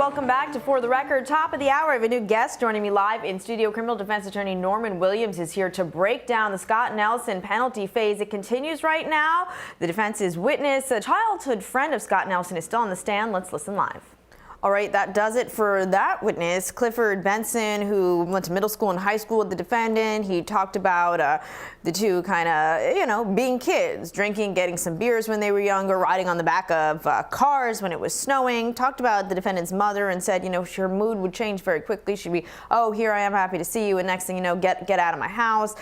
welcome back to For the Record. Top of the hour, I have a new guest joining me live in studio. Criminal defense attorney Norman Williams is here to break down the Scott Nelson penalty phase. It continues right now. The defense's witness, a childhood friend of Scott Nelson, is still on the stand. Let's listen live. All right, that does it for that witness. Clifford Benson, who went to middle school and high school with the defendant. He talked about the two kind of, being kids, drinking, getting some beers when they were younger, riding on the back of cars when it was snowing. Talked about the defendant's mother and said, her mood would change very quickly. She'd be, oh, here I am, happy to see you. And next thing you know, get out of my house.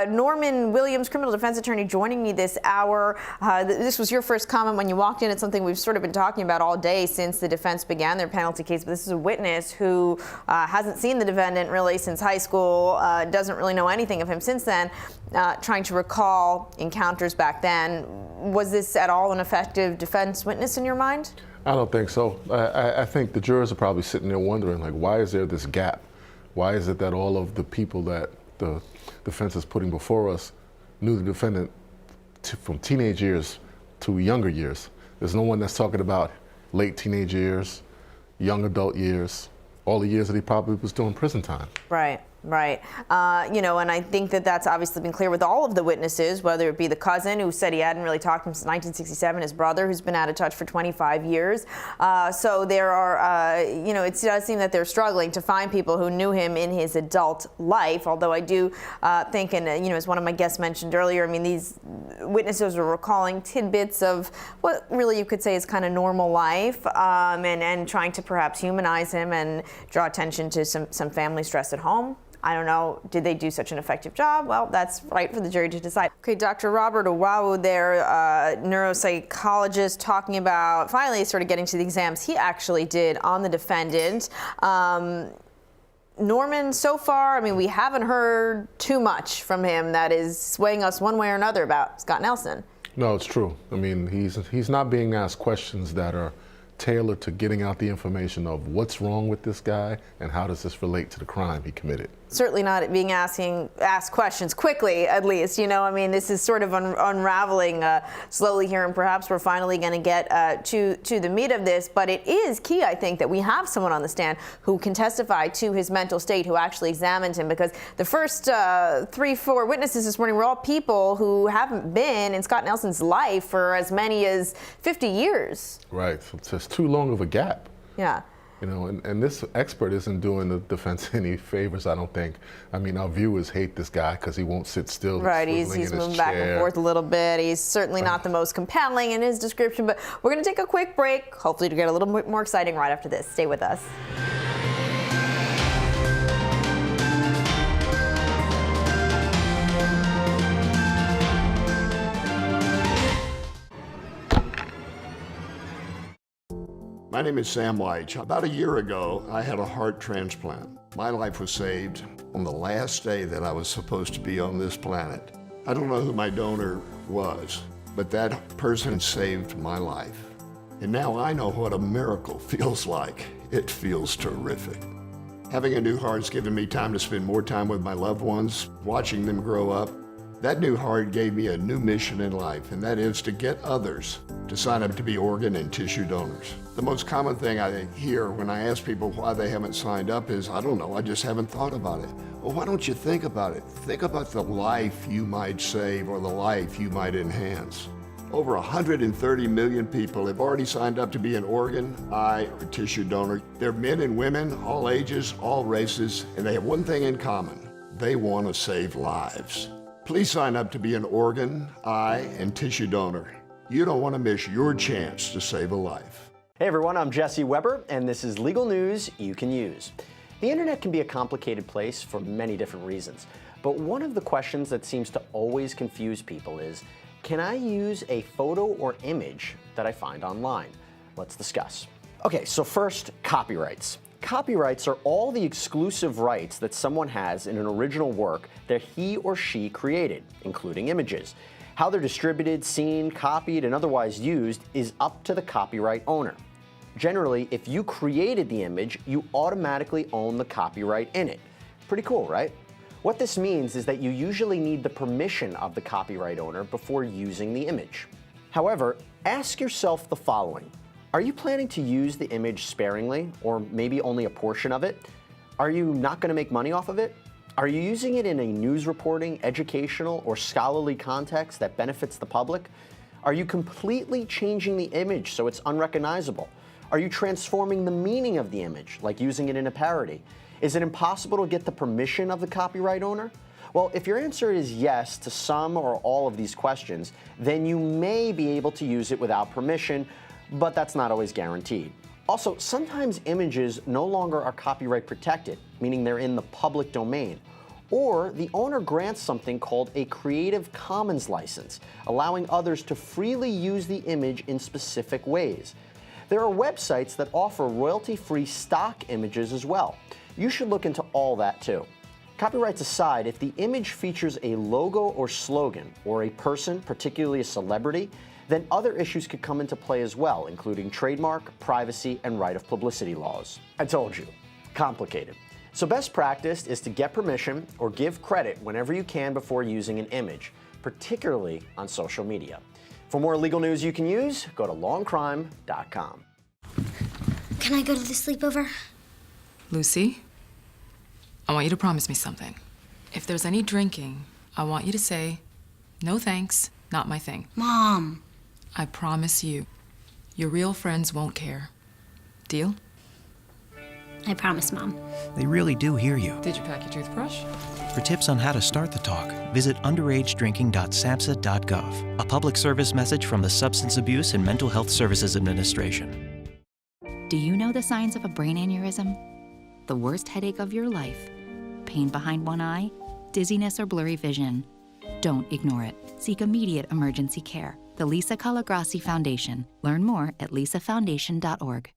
Norman Williams, criminal defense attorney, joining me this hour. This was your first comment when you walked in. It's something we've sort of been talking about all day since the defense began their penalty case, but this is a witness who hasn't seen the defendant really since high school, doesn't really know anything of him since then, trying to recall encounters back then. Was this at all an effective defense witness in your mind? I don't think so. I think the jurors are probably sitting there wondering, why is there this gap? Why is it that all of the people that the defense is putting before us knew the defendant from teenage years to younger years? There's no one that's talking about late teenage years, young adult years, all the years that he probably was doing prison time. Right. And I think that that's obviously been clear with all of the witnesses, whether it be the cousin who said he hadn't really talked to him since 1967, his brother who's been out of touch for 25 years. So there are, it does seem that they're struggling to find people who knew him in his adult life, although I do think, and as one of my guests mentioned earlier, these witnesses are recalling tidbits of what really you could say is kind of normal life, and trying to perhaps humanize him and draw attention to some family stress at home. I don't know, did they do such an effective job? Well, that's right for the jury to decide. Okay, Dr. Robert Owawu there, neuropsychologist, talking about finally sort of getting to the exams he actually did on the defendant. Norman, so far, we haven't heard too much from him that is swaying us one way or another about Scott Nelson. No, it's true. He's not being asked questions that are tailored to getting out the information of what's wrong with this guy and how does this relate to the crime he committed. Certainly not being asked questions quickly, at least. This is sort of unraveling slowly here, and perhaps we're finally going to get to the meat of this. But it is key, I think, that we have someone on the stand who can testify to his mental state, who actually examined him, because the first 3-4 witnesses this morning were all people who haven't been in Scott Nelson's life for as many as 50 years. Right. So it's just too long of a gap. Yeah. And this expert isn't doing the defense any favors, I don't think. Our viewers hate this guy because he won't sit still. Right, he's moving back and forth a little bit. He's certainly not the most compelling in his description, but we're going to take a quick break, hopefully to get a little bit more exciting right after this. Stay with us. My name is Sam Leitch. About a year ago, I had a heart transplant. My life was saved on the last day that I was supposed to be on this planet. I don't know who my donor was, but that person saved my life. And now I know what a miracle feels like. It feels terrific. Having a new heart's given me time to spend more time with my loved ones, watching them grow up. That new heart gave me a new mission in life, and that is to get others to sign up to be organ and tissue donors. The most common thing I hear when I ask people why they haven't signed up is, I don't know, I just haven't thought about it. Well, why don't you think about it? Think about the life you might save or the life you might enhance. Over 130 million people have already signed up to be an organ, eye, or tissue donor. They're men and women, all ages, all races, and they have one thing in common. They want to save lives. Please sign up to be an organ, eye, and tissue donor. You don't want to miss your chance to save a life. Hey everyone, I'm Jesse Weber, and this is legal news you can use. The internet can be a complicated place for many different reasons, but one of the questions that seems to always confuse people is, can I use a photo or image that I find online? Let's discuss. Okay, so first, copyrights. Copyrights are all the exclusive rights that someone has in an original work that he or she created, including images. How they're distributed, seen, copied, and otherwise used is up to the copyright owner. Generally, if you created the image, you automatically own the copyright in it. Pretty cool, right? What this means is that you usually need the permission of the copyright owner before using the image. However, ask yourself the following. Are you planning to use the image sparingly, or maybe only a portion of it? Are you not going to make money off of it? Are you using it in a news reporting, educational, or scholarly context that benefits the public? Are you completely changing the image so it's unrecognizable? Are you transforming the meaning of the image, like using it in a parody? Is it impossible to get the permission of the copyright owner? Well, if your answer is yes to some or all of these questions, then you may be able to use it without permission, but that's not always guaranteed. Also, sometimes images no longer are copyright protected, meaning they're in the public domain. Or the owner grants something called a Creative Commons license, allowing others to freely use the image in specific ways. There are websites that offer royalty-free stock images as well. You should look into all that too. Copyrights aside, if the image features a logo or slogan, or a person, particularly a celebrity, then other issues could come into play as well, including trademark, privacy, and right of publicity laws. I told you, complicated. So best practice is to get permission or give credit whenever you can before using an image, particularly on social media. For more legal news you can use, go to lawandcrime.com. Can I go to the sleepover? Lucy, I want you to promise me something. If there's any drinking, I want you to say, "No thanks, not my thing." Mom. I promise you, your real friends won't care. Deal? I promise, Mom. They really do hear you. Did you pack your toothbrush? For tips on how to start the talk, visit underagedrinking.samhsa.gov. A public service message from the Substance Abuse and Mental Health Services Administration. Do you know the signs of a brain aneurysm? The worst headache of your life? Pain behind one eye? Dizziness or blurry vision? Don't ignore it. Seek immediate emergency care. The Lisa Calagrassi Foundation. Learn more at lisafoundation.org.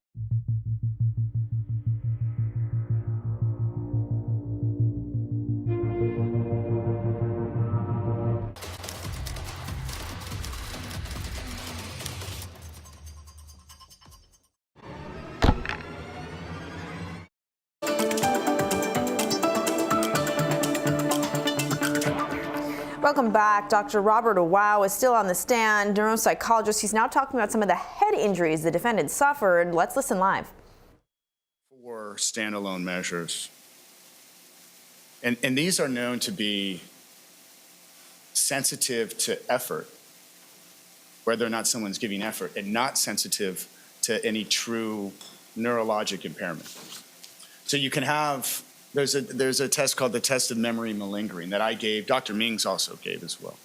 Welcome back. Dr. Robert Wow is still on the stand, neuropsychologist. He's now talking about some of the head injuries the defendant suffered. Let's listen live. For standalone measures. And these are known to be sensitive to effort, whether or not someone's giving effort, and not sensitive to any true neurologic impairment. So you can have, there's a test called the test of memory malingering that I gave, Dr. Mings also gave as well,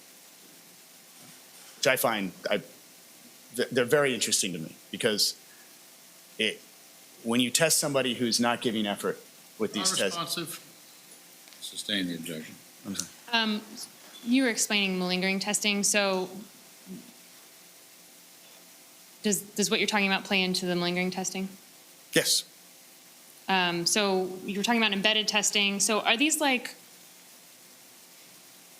which I find, they're very interesting to me because when you test somebody who's not giving effort with these tests. Responsive. Sustain the objection. I'm sorry. You were explaining malingering testing, so does what you're talking about play into the malingering testing? Yes. So you were talking about embedded testing. So are these like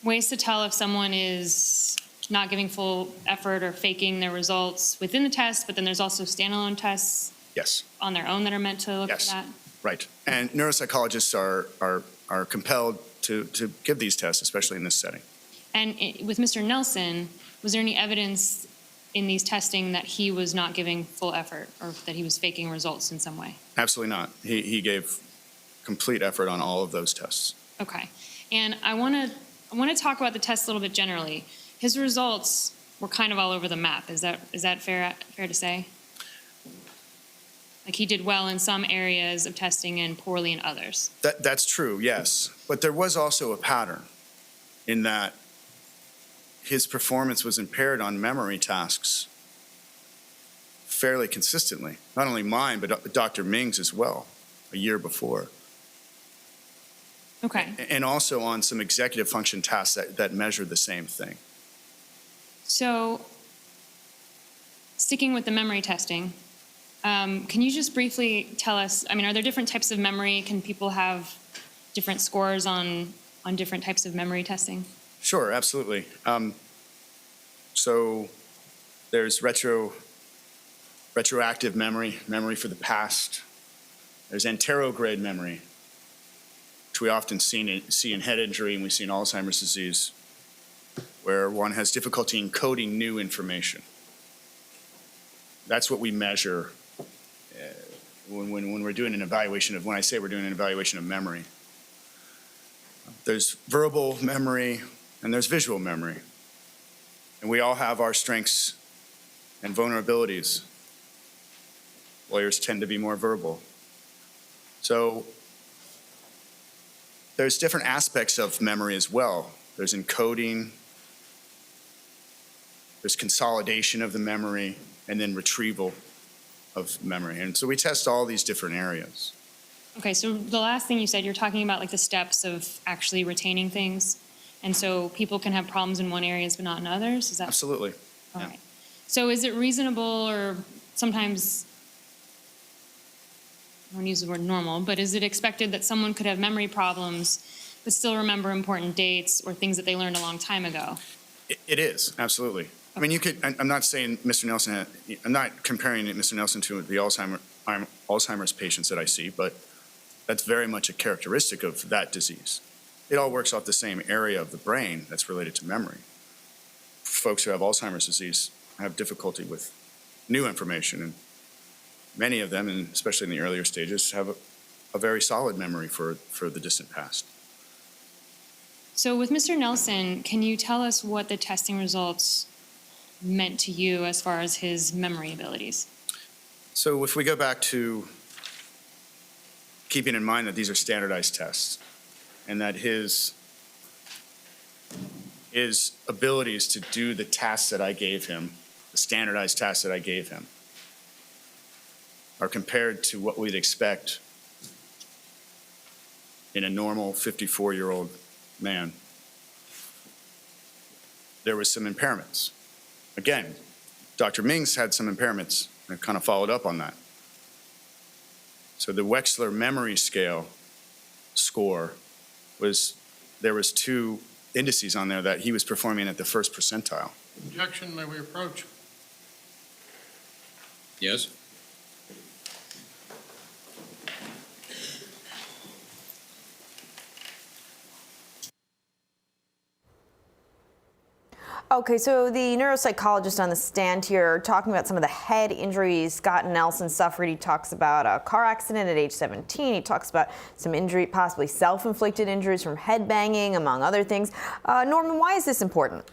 ways to tell if someone is not giving full effort or faking their results within the test, but then there's also standalone tests Yes. on their own that are meant to look Yes. for that? Right. And neuropsychologists are compelled to give these tests, especially in this setting. And with Mr. Nelson, was there any evidence in these testing that he was not giving full effort or that he was faking results in some way? Absolutely not. He gave complete effort on all of those tests. Okay. And I want to talk about the test a little bit generally. His results were kind of all over the map. Is that fair to say? Like he did well in some areas of testing and poorly in others. That's true, yes. But there was also a pattern in that his performance was impaired on memory tasks fairly consistently. Not only mine, but Dr. Mings as well, a year before. Okay. And also on some executive function tasks that measure the same thing. So sticking with the memory testing, can you just briefly tell us, I mean, are there different types of memory? Can people have different scores on different types of memory testing? Sure, absolutely. So there's retroactive memory for the past. There's anterograde memory, which we often see in head injury and we see in Alzheimer's disease, where one has difficulty encoding new information. That's what we measure when we're doing an evaluation of, when I say we're doing an evaluation of memory. There's verbal memory and there's visual memory. And we all have our strengths and vulnerabilities. Lawyers tend to be more verbal. So there's different aspects of memory as well. There's encoding, there's consolidation of the memory, and then retrieval of memory. And so we test all these different areas. Okay, so the last thing you said, you're talking about like the steps of actually retaining things. And so people can have problems in one areas but not in others? Is that? Absolutely. All Yeah. right. So is it reasonable, or sometimes, I don't use the word normal, but is it expected that someone could have memory problems but still remember important dates or things that they learned a long time ago? It is, absolutely. I mean, you could, I'm not saying Mr. Nelson, I'm not comparing Mr. Nelson to the Alzheimer's patients that I see, but that's very much a characteristic of that disease. It all works off the same area of the brain that's related to memory. Folks who have Alzheimer's disease have difficulty with new information, and many of them, and especially in the earlier stages, have a very solid memory for the distant past. So with Mr. Nelson, can you tell us what the testing results meant to you as far as his memory abilities? So if we go back to keeping in mind that these are standardized tests, and that his abilities to do the tasks that I gave him, the standardized tasks that I gave him, are compared to what we'd expect in a normal 54-year-old man, there was some impairments. Again, Dr. Ming's had some impairments and kind of followed up on that. So the Wechsler memory scale score there was 2 indices on there that he was performing at the first percentile. Objection, may we approach? Yes? Okay, so the neuropsychologist on the stand here talking about some of the head injuries Scott Nelson suffered. He talks about a car accident at age 17. He talks about some injury, possibly self-inflicted injuries from head banging, among other things. Norman, why is this important?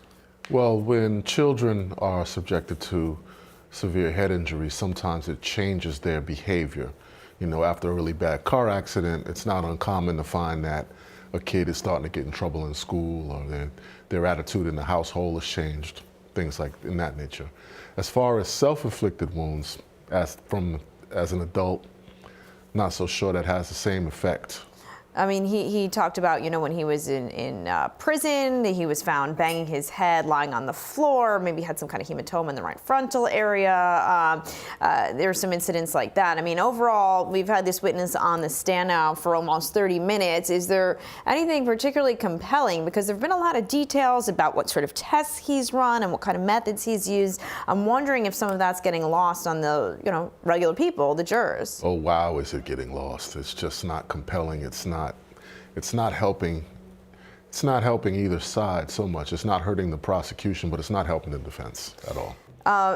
Well, when children are subjected to severe head injuries, sometimes it changes their behavior. You know, after a really bad car accident, it's not uncommon to find that a kid is starting to get in trouble in school, or their attitude in the household has changed, things like in that nature. As far as self-inflicted wounds, as an adult, not so sure that has the same effect. I mean, he talked about, you know, when he was in prison, he was found banging his head, lying on the floor, maybe had some kind of hematoma in the right frontal area. There were some incidents like that. I mean, overall, we've had this witness on the stand now for almost 30 minutes. Is there anything particularly compelling? Because there have been a lot of details about what sort of tests he's run and what kind of methods he's used. I'm wondering if some of that's getting lost on the, you know, regular people, the jurors. Oh, wow, is it getting lost? It's just not compelling. It's not helping either side so much. It's not hurting the prosecution, but it's not helping the defense at all.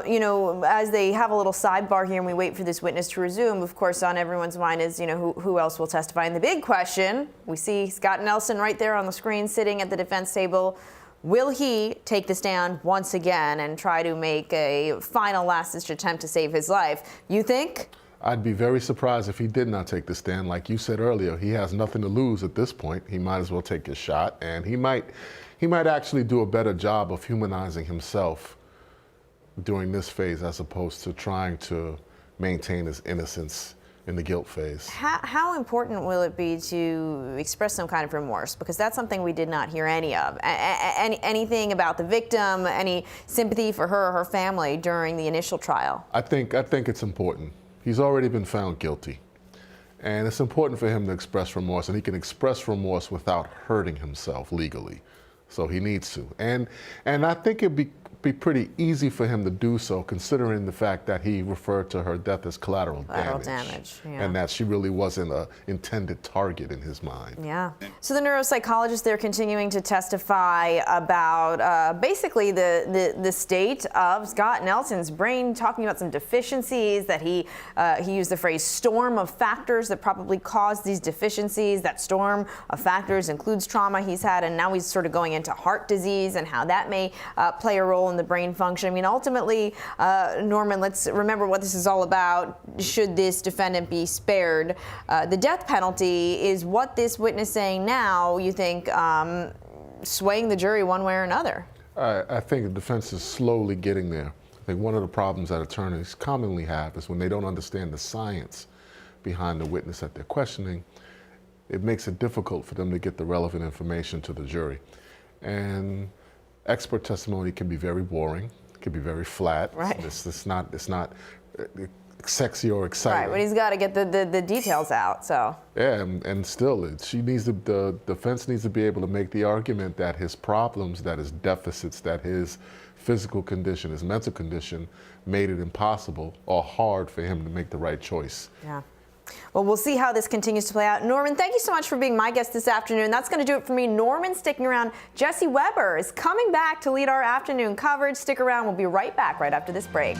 You know, as they have a little sidebar here and we wait for this witness to resume, of course, on everyone's mind is, you know, who else will testify? And the big question, we see Scott Nelson right there on the screen sitting at the defense table. Will he take the stand once again and try to make a final last-ditch attempt to save his life? You think? I'd be very surprised if he did not take the stand. Like you said earlier, he has nothing to lose at this point. He might as well take his shot, and he might actually do a better job of humanizing himself during this phase as opposed to trying to maintain his innocence in the guilt phase. How important will it be to express some kind of remorse? Because that's something we did not hear any of. Anything about the victim, any sympathy for her or her family during the initial trial? I think it's important. He's already been found guilty, and it's important for him to express remorse, and he can express remorse without hurting himself legally, so he needs to. And I think it'd be be pretty easy for him to do so, considering the fact that he referred to her death as collateral damage. Yeah. And that she really wasn't an intended target in his mind. Yeah. So the neuropsychologist, they're continuing to testify about basically the state of Scott Nelson's brain, talking about some deficiencies that he used the phrase storm of factors that probably caused these deficiencies. That storm of factors includes trauma he's had, and now he's sort of going into heart disease and how that may play a role in the brain function. I mean, ultimately, Norman, let's remember what this is all about. Should this defendant be spared? The death penalty is what this witness saying now, you think, swaying the jury one way or another? I think the defense is slowly getting there. I think one of the problems that attorneys commonly have is when they don't understand the science behind the witness that they're questioning, it makes it difficult for them to get the relevant information to the jury. And expert testimony can be very boring, can be very flat. Right. It's not sexy or exciting. Right, but he's got to get the details out, so. Yeah, and still, the defense needs to be able to make the argument that his problems, that his deficits, that his physical condition, his mental condition made it impossible or hard for him to make the right choice. Yeah. Well, we'll see how this continues to play out. Norman, thank you so much for being my guest this afternoon. That's going to do it for me. Norman sticking around. Jesse Weber is coming back to lead our afternoon coverage. Stick around. We'll be right back right after this break.